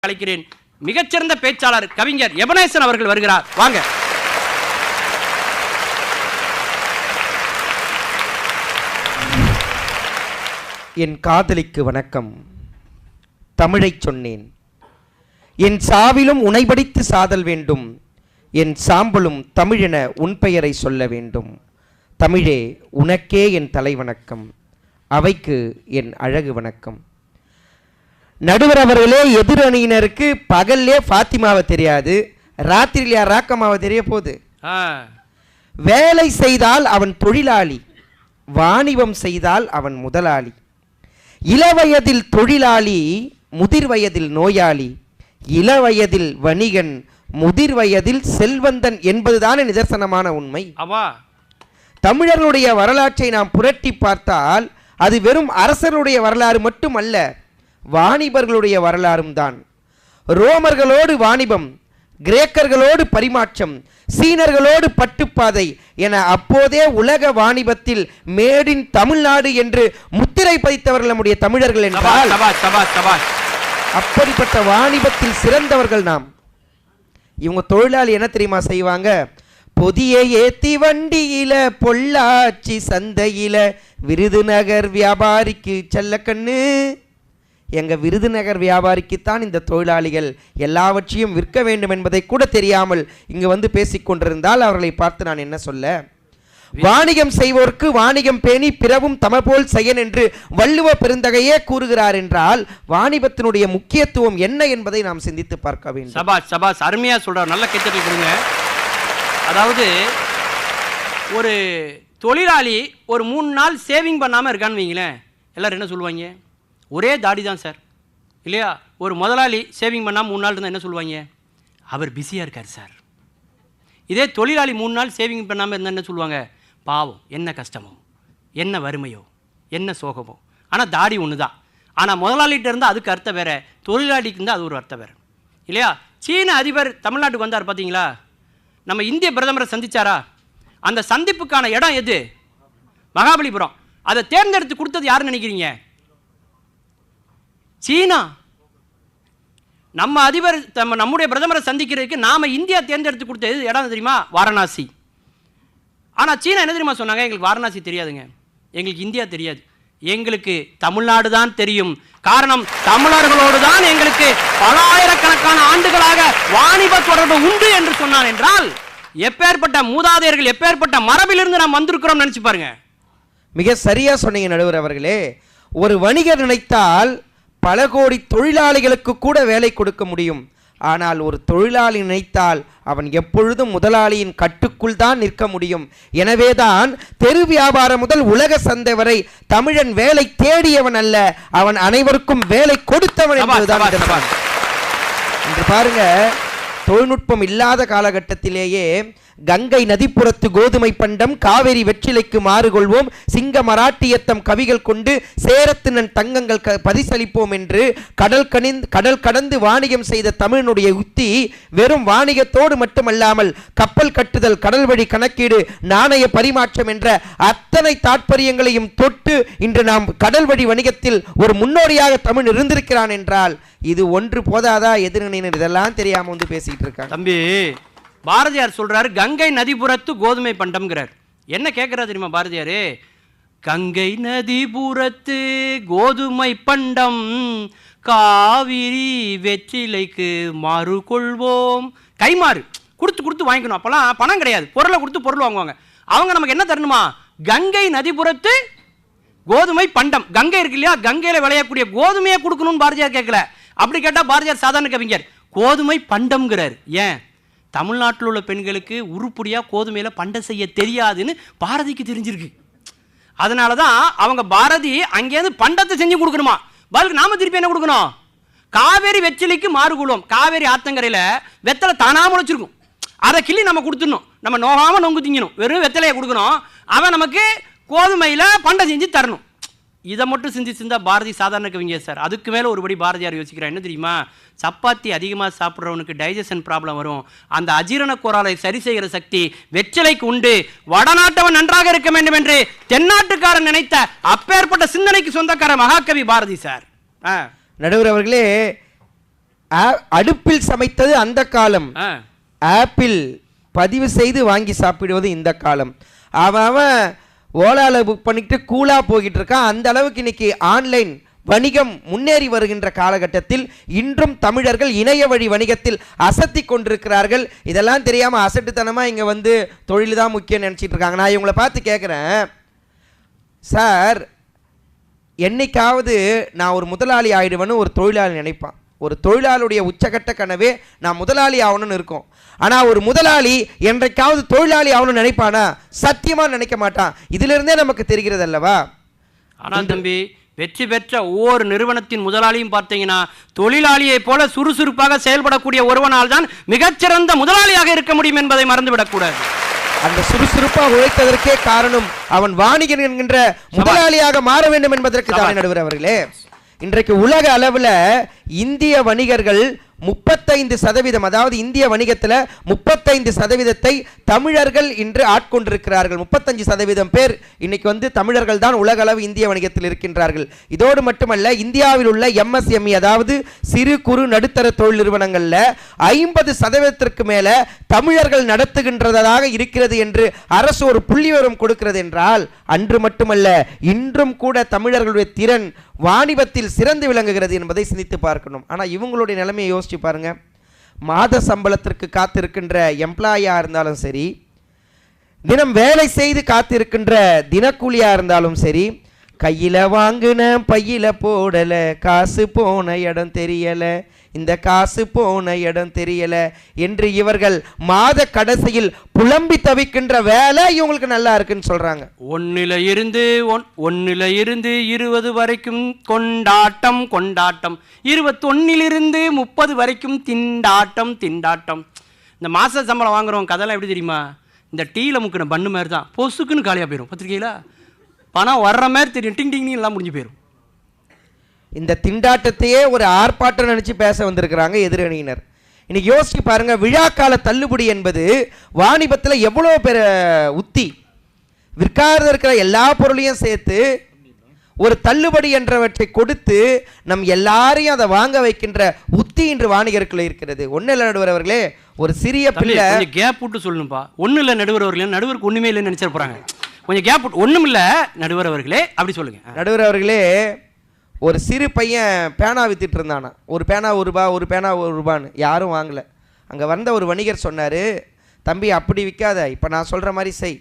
கலைக்கிறேன். மிகச்சிறந்த பேச்சாளர் கவிஞர் எபனேசன் அவர்கள் வருகிறார். வாங்க. என் காதலிக்கு வணக்கம். தமிழை சொன்னேன். என் சாவிலும் உனைபடித்து சாதல் வேண்டும். என் சாம்பலும் தமிழென உன் பெயரை சொல்ல வேண்டும். தமிழே உனக்கே என் தலை வணக்கம். அவைக்கு என் அழகு வணக்கம். நடுவர் அவர்களே, எதிர் அணியினருக்கு பகல்லே ஃபாத்திமாவை தெரியாது, ராத்திரியிலே ராக்கமாவை தெரிய போகுது. வேலை செய்தால் அவன் தொழிலாளி, வாணிபம் செய்தால் அவன் முதலாளி. இளவயதில் தொழிலாளி, முதிர் வயதில் நோயாளி. இளவயதில் வணிகன், முதிர் வயதில் செல்வந்தன் என்பதுதானே நிதர்சனமான உண்மை. தமிழர்களுடைய வரலாற்றை நாம் புரட்டி பார்த்தால் அது வெறும் அரசர்களுடைய வரலாறு மட்டுமல்ல, வாணிபர்களுடைய வரலாறும் தான். ரோமர்களோடு வாணிபம், கிரேக்கர்களோடு பரிமாற்றம், சீனர்களோடு பட்டுப்பாதை என அப்போதே உலக வாணிபத்தில் மேடின் தமிழ்நாடு என்று முத்திரை பதித்தவர்கள் நம்முடைய தமிழர்கள் என்றால் அப்படிப்பட்ட வாணிபத்தில் சிறந்தவர்கள் நாம். இவங்க தொழிலாளி என்ன தெரியுமா செய்வாங்க? பொதிய ஏத்தி வண்டியில, பொள்ளாச்சி சந்தையில, விருதுநகர் வியாபாரிக்கு செல்ல கண்ணு. எங்க விருதுநகர் வியாபாரிக்குத்தான் இந்த தொழிலாளிகள் எல்லாவற்றையும் விற்க வேண்டும் என்பதை கூட தெரியாமல் இங்கு வந்து பேசிக்கொண்டிருந்தால் அவர்களை பார்த்து நான் என்ன சொல்ல? வாணிகம் செய்வோருக்கு வாணிகம் பேணி பிறவும் தமபோல் செய்யன் என்று வள்ளுவ பெருந்தகையே கூறுகிறார் என்றால் வாணிபத்தினுடைய முக்கியத்துவம் என்ன என்பதை நாம் சிந்தித்து பார்க்க வேண்டும். சபாஷ் சபாஷ், அருமையா சொல்றார். நல்ல கேட்டல் கொடுங்க. அதாவது ஒரு தொழிலாளி ஒரு 3 நாள் சேவிங் பண்ணாமல் இருக்கான்னு வைங்களேன், எல்லாரும் என்ன சொல்லுவாங்க? ஒரே தாடி தான் சார், இல்லையா? ஒரு முதலாளி சேவிங் பண்ணாமல் 3 நாள் இருந்தால் என்ன சொல்லுவாங்க? அவர் பிஸியாக இருக்கார் சார். இதே தொழிலாளி 3 நாள் சேவிங் பண்ணாமல் இருந்தால் என்ன சொல்லுவாங்க? பாவம், என்ன கஷ்டமோ, என்ன வறுமையோ, என்ன சோகமோ. ஆனால் தாடி ஒன்று தான். ஆனால் முதலாளிகிட்ட இருந்தால் அதுக்கு அர்த்தம் வேறு, தொழிலாளிக்கு இருந்தால் அது ஒரு அர்த்தம் வேறு, இல்லையா? சீன அதிபர் தமிழ்நாட்டுக்கு வந்தார் பார்த்தீங்களா? நம்ம இந்திய பிரதமரை சந்திச்சாரா? அந்த சந்திப்புக்கான இடம் எது? மகாபலிபுரம். அதை தேர்ந்தெடுத்து கொடுத்தது யாருன்னு நினைக்கிறீங்க? சீனா. நம்ம அதிபர் நம்முடைய பிரதமரை சந்திக்கிறதுக்கு நாம இந்தியா தேர்ந்தெடுத்து கொடுத்தது இடம் தெரியுமா? வாரணாசி. ஆனால் சீனா என்ன தெரியுமா சொன்னாங்க? எங்களுக்கு வாரணாசி தெரியாதுங்க, எங்களுக்கு இந்தியா தெரியாது, எங்களுக்கு தமிழ்நாடு தான் தெரியும். காரணம், தமிழர்களோடு தான் எங்களுக்கு பல ஆயிரக்கணக்கான ஆண்டுகளாக வாணிப தொடர்பு உண்டு என்று சொன்னான். என்றால் எப்பேற்பட்ட மூதாதையர்கள், எப்பேற்பட்ட மரபிலிருந்து நாம் வந்திருக்கிறோம் நினைச்சு பாருங்க. மிக சரியா சொன்னீங்க நடுவர் அவர்களே. ஒரு வணிகர் நினைத்தால் பல கோடி தொழிலாளிகளுக்கு கூட வேலை கொடுக்க முடியும். ஆனால் ஒரு தொழிலாளி நினைத்தால் அவன் எப்பொழுதும் முதலாளியின் கட்டுக்குள் தான் நிற்க முடியும். எனவேதான் தெரு வியாபாரம் முதல் உலக சந்தை வரை தமிழன் வேலை தேடியவன் அல்ல, அவன் அனைவருக்கும் வேலை கொடுத்தவன் என்பதுதான். என்று பாருங்க, தொழில்நுட்பம் இல்லாத காலகட்டத்திலேயே கங்கை நதிப்புறத்து கோதுமை பண்டம், காவேரி வெற்றிலைக்கு மாறுகொள்வோம், சிங்க மராட்டியத்தம் கவிகள் கொண்டு சேரத்தினன் தங்கங்கள் பரிசளிப்போம் என்று கடல் கடந்து வாணிகம் செய்த தமிழனுடைய உத்தி வெறும் வாணிகத்தோடு மட்டுமல்லாமல் கப்பல் கட்டுதல், கடல் வழி கணக்கீடு, நாணய பரிமாற்றம் என்ற அத்தனை தாற்பயங்களையும் தொட்டு இன்று நாம் கடல் வழி வணிகத்தில் ஒரு முன்னோடியாக தமிழ் இருந்திருக்கிறான் என்றால் இது ஒன்று போதாதா? எதிரணியினர் இதெல்லாம் தெரியாம வந்து பேசிட்டு இருக்காங்க. தம்பி, பாரதியார் சொல்றாரு கங்கை நதிபுறத்து கோதுமை பண்டம்ங்கிறார். என்ன கேட்கிறார் தெரியுமா பாரதியாரு? கங்கை நதிபுறத்து கோதுமை பண்டம், காவிரி வெற்றிலைக்கு மாறு கொள்வோம். கைமாறு கொடுத்து கொடுத்து வாங்கிக்கணும். அப்பெல்லாம் பணம் கிடையாது, பொருளை கொடுத்து பொருள் வாங்குவாங்க. அவங்க நமக்கு என்ன தரணுமா? கங்கை நதிபுறத்து கோதுமை பண்டம். கங்கை இருக்கு இல்லையா, கங்கையில விளையக்கூடிய கோதுமையை கொடுக்கணும்னு பாரதியார் கேட்கல. அப்படி கேட்டா பாரதியார் சாதாரண கவிஞர், கோதுமை பண்டம்ங்கிறார். ஏன்? தமிழ்நாட்டில் உள்ள பெண்களுக்கு உருப்படியா கோதுமையில பண்டம் செய்ய தெரியாதுன்னு பாரதிக்கு தெரிஞ்சிருக்கு. அதனாலதான் அவங்க பாரதி அங்கேருந்து பண்டத்தை செஞ்சு கொடுக்கணுமா, பதிலுக்கு நாம திருப்பி என்ன கொடுக்கணும்? காவேரி வெற்றிலைக்கு மாறுகொள்வோம். காவேரி ஆத்தங்கரையில வெத்தலை தானா முளைச்சிருக்கும், அதை கிள்ளி நம்ம கொடுத்துடணும். நம்ம நோகாம நொங்கு திங்கணும், வெறும் வெத்தலையை கொடுக்கணும். அவன் நமக்கு கோதுமையில பண்டம் செஞ்சு தரணும். இதை மட்டும் சிந்திச்சிருந்தா பாரதி சாதாரண கவிஞர் சார். அதுக்கு மேலே ஒருபடி பாரதியார் யோசிக்கிறார். என்ன தெரியுமா? சப்பாத்தி அதிகமாக சாப்பிட்றவனுக்கு டைஜஷன் ப்ராப்ளம் வரும், அந்த அஜீரண கோளாறை சரி செய்கிற சக்தி வெற்றிலைக்கு உண்டு. வடநாட்டவன் நன்றாக இருக்க வேண்டும் என்று தென்னாட்டுக்காரன் நினைத்த அப்பேற்பட்ட சிந்தனைக்கு சொந்தக்கார மகாகவி பாரதி சார். நடுவர் அவர்களே, அடுப்பில் சமைத்தது அந்த காலம், ஆ. ஆப்பிள் பதிவு செய்து வாங்கி சாப்பிடுவது இந்த காலம். அவன் ஓலால புக் பண்ணிட்டு கூலா போய்கிட்டு இருக்கான். அந்த அளவுக்கு இன்னைக்கு ஆன்லைன் வணிகம் முன்னேறி வருகின்ற காலகட்டத்தில் இன்றும் தமிழர்கள் இணைய வழி வணிகத்தில் அசத்தி கொண்டிருக்கிறார்கள். இதெல்லாம் தெரியாம அசட்டுத்தனமா இங்க வந்து தொழில் தான் முக்கியம் நினைச்சிட்டு இருக்காங்க. நான் இவங்களை பார்த்து கேட்குறேன், சார் என்னைக்காவது நான் ஒரு முதலாளி ஆயிடுவேன்னு ஒரு தொழிலாளி நினைப்பான். ஒரு தொழிலாளியுடைய உச்சகட்ட கனவே நான் முதலாளி ஆகணும்னு இருக்கும். ஆனால் ஒரு முதலாளி என்றைக்காவது தொழிலாளி ஆகணும்னு நினைப்பானா? சத்தியமாக நினைக்க மாட்டான். இதிலிருந்தே நமக்கு தெரிகிறது அல்லவா? ஆனால் தம்பி, வெற்றி பெற்ற ஒவ்வொரு நிறுவனத்தின் முதலாளியும் பார்த்தீங்கன்னா தொழிலாளியை போல சுறுசுறுப்பாக செயல்படக்கூடிய ஒருவனால் தான் மிகச்சிறந்த முதலாளியாக இருக்க முடியும் என்பதை மறந்துவிடக்கூடாது. அந்த சுறுசுறுப்பாக உழைத்ததற்கே காரணம் அவன் வாணிகன் என்கின்ற முதலாளியாக மாற வேண்டும் என்பதற்கு தான் நடுவர் அவர்களே. இன்றைக்கு உலக அளவில் இந்திய வணிகர்கள் 35%, அதாவது இந்திய வணிகத்தில் 35% தமிழர்கள் இன்று ஆட்கொண்டிருக்கிறார்கள். 35% பேர் இன்னைக்கு வந்து தமிழர்கள் தான் உலக அளவு இந்திய வணிகத்தில் இருக்கின்றார்கள். இதோடு மட்டுமல்ல, இந்தியாவில் உள்ள MSME, அதாவது சிறு குறு நடுத்தர தொழில் நிறுவனங்களில் 50% மேல தமிழர்கள் நடத்துகின்றதாக இருக்கிறது என்று அரசு ஒரு புள்ளிவிவரம் கொடுக்கிறது என்றால், அன்று மட்டுமல்ல இன்றும் கூட தமிழர்களுடைய திறன் வாணிபத்தில் சிறந்து விளங்குகிறது என்பதை சிந்தித்து பார்க்கணும். ஆனால் இவங்களுடைய நிலைமையை யோசிச்சு பாருங்க. மாத சம்பளத்திற்கு காத்திருக்கின்ற எம்ப்ளாயா இருந்தாலும் சரி, தினம் வேலை செய்து காத்திருக்கின்ற தினக்கூலியா இருந்தாலும் சரி, கையில வாங்குன பையில போடல, காசு போன இடம் தெரியல, இந்த காசு போன இடம் தெரியல என்று இவர்கள் மாத கடைசியில் புலம்பி தவிக்கின்ற வேலை இவங்களுக்கு நல்லா இருக்குன்னு சொல்றாங்க. 1 இருந்து 20 வரைக்கும் கொண்டாட்டம் கொண்டாட்டம், 21 இருந்து 30 வரைக்கும் திண்டாட்டம் திண்டாட்டம். இந்த மாச சம்பளம் வாங்குறவங்க கதையெல்லாம் எப்படி தெரியுமா? இந்த டீல முக்கின பண்ணு மாதிரி தான், பொசுக்குன்னு காலியாக போயிடும். பத்திரிக்கையில் பணம் வர்ற மாதிரி தெரியும், டிங் டிங் எல்லாம் முடிஞ்சு போயிடும். இந்த திண்டாட்டத்தையே ஒரு ஆர்ப்பாட்டம் நினைச்சு பேச வந்திருக்கிறாங்க எதிரணியினர். இன்னைக்கு யோசிச்சு பாருங்க, விழாக்கால தள்ளுபடி என்பது வாணிபத்தில் எவ்வளோ பெரிய உத்தி. விற்காத இருக்கிற எல்லா பொருளையும் சேர்த்து ஒரு தள்ளுபடி என்றவற்றை கொடுத்து நம் எல்லாரையும் அதை வாங்க வைக்கின்ற உத்தி இன்று வாணிகர்கள் இருக்கிறது. ஒன்னும் இல்லை நடுவர் அவர்களே, ஒரு சிறிய பிள்ளை கேப் விட்டு சொல்லணும்பா. ஒன்றும் இல்லை நடுவர் அவர்களே, நடுவருக்கு ஒன்றுமே இல்லைன்னு நினைச்சிட போறாங்க. கொஞ்சம் கேப் விட்டு, ஒன்றும் இல்லை நடுவர் அவர்களே அப்படி சொல்லுங்க. நடுவர் அவர்களே, ஒரு சிறு பையன் பேனா வித்துட்டு இருந்தானா. ஒரு பேனா 1 ரூபா, ஒரு பேனா 1 ரூபான்னு. யாரும் வாங்கலை. அங்கே வந்த ஒரு வணிகர் சொன்னார், தம்பி அப்படி விற்காத, இப்போ நான் சொல்கிற மாதிரி செய்,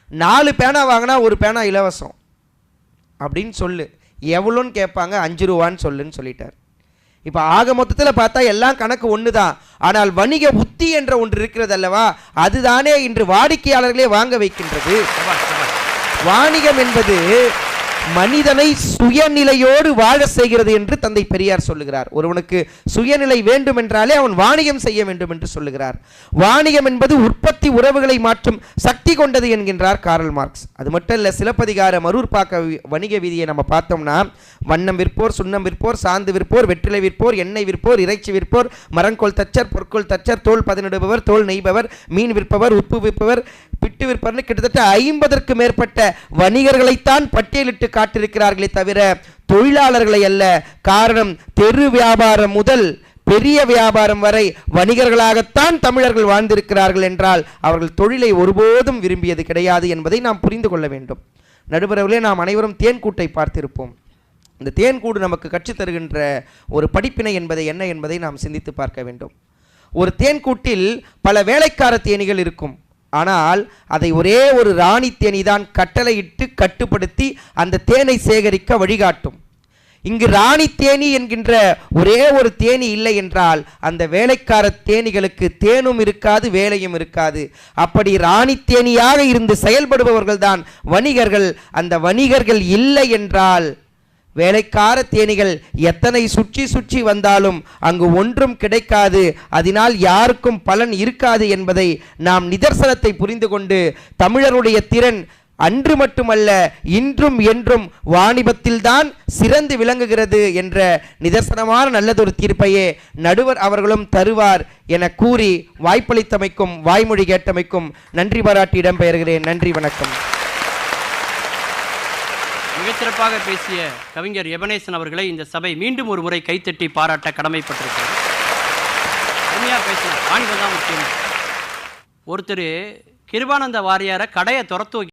4 பேனா வாங்கினா 1 பேனா இலவசம் அப்படின்னு சொல்லு. எவ்வளோன்னு கேட்பாங்க, 5 ரூபான்னு சொல்லுன்னு சொல்லிட்டார். இப்போ ஆக மொத்தத்தில் பார்த்தா எல்லாம் கணக்கு ஒன்று தான். ஆனால் வணிக உத்தி என்ற ஒன்று இருக்கிறது அல்லவா, அதுதானே இன்று வாடிக்கையாளர்களே வாங்க வைக்கின்றது. வாணிகம் என்பது மனிதனை சுயநிலையோடு வாழ செய்கிறது என்று தந்தை பெரியார் சொல்லுகிறார். ஒருவனுக்கு சுயநிலை வேண்டும் என்றாலே அவன் வாணிகம் செய்ய வேண்டும் என்று சொல்லுகிறார். வாணிகம் என்பது உற்பத்தி உறவுகளை மாற்றும் சக்தி கொண்டது என்கின்றார் காரல் மார்க்ஸ். அது மட்டும் இல்லை, சிலப்பதிகார மரூர்பாக்க வணிக வீதியை நம்ம பார்த்தோம்னா, வண்ணம் விற்போர், சுண்ணம் விற்போர், சாந்து விற்போர், வெற்றிலை விற்போர், எண்ணெய் விற்போர், இறைச்சி விற்போர், மரங்கோல் தச்சர், பொற்கோல் தச்சர், தோல் பதனிடுபவர், தோல் நெய்பவர், மீன் விற்பவர், உப்பு விற்பவர், பிட்டு விற்பர்னு கிட்டத்தட்ட 50க்கு மேற்பட்ட வணிகர்களைத்தான் பட்டியலிட்டு காட்டியிருக்கிறார்களே தவிர தொழிலாளர்களை அல்ல. காரணம், தெரு வியாபாரம் முதல் பெரிய வியாபாரம் வரை வணிகர்களாகத்தான் தமிழர்கள் வாழ்ந்திருக்கிறார்கள் என்றால் அவர்கள் தொழிலை ஒருபோதும் விரும்பியது கிடையாது என்பதை நாம் புரிந்து கொள்ள வேண்டும். நடுவரவர்களே, நாம் அனைவரும் தேன்கூட்டை பார்த்திருப்போம். இந்த தேன்கூடு நமக்கு கற்றுத் தருகின்ற ஒரு படிப்பினை என்பதை என்ன என்பதை நாம் சிந்தித்து பார்க்க வேண்டும். ஒரு தேன்கூட்டில் பல வேலைக்கார தேனீகள் இருக்கும். ஆனால் அதை ஒரே ஒரு ராணி தேனி தான் கட்டளையிட்டு கட்டுப்படுத்தி அந்த தேனை சேகரிக்க வழிகாட்டும். இங்கு ராணி தேனி என்கின்ற ஒரே ஒரு தேனி இல்லை என்றால் அந்த வேலைக்கார தேனிகளுக்கு தேனும் இருக்காது, வேலையும் இருக்காது. அப்படி ராணி தேனியாக இருந்து செயல்படுபவர்கள் தான் வணிகர்கள். அந்த வணிகர்கள் இல்லை என்றால் வேலைக்கார தேனிகள் எத்தனை சுற்றி சுற்றி வந்தாலும் அங்கு ஒன்றும் கிடைக்காது. அதனால் யாருக்கும் பலன் இருக்காது என்பதை நாம் நிதர்சனத்தை புரிந்து கொண்டு தமிழருடைய திறன் அன்று மட்டுமல்ல இன்றும் என்றும் வாணிபத்தில்தான் சிறந்து விளங்குகிறது என்ற நிதர்சனமான நல்லதொரு தீர்ப்பையே நடுவர் அவர்களும் தருவார் என கூறி வாய்ப்பளித்தமைக்கும் வாய்மொழி கேட்டமைக்கும் நன்றி பாராட்டி இடம்பெயர்கிறேன். நன்றி, வணக்கம். மிகச்சிறப்பாக பேசிய கவிஞர் எபனேசன் அவர்களை இந்த சபை மீண்டும் ஒரு முறை கைத்தட்டி பாராட்ட கடமைப்பட்டிருக்கிறது. பேசலாம், வாணிபம் தான் முக்கியம். ஒருத்தர் கிருபானந்த வாரியாரை கடையை துரத்து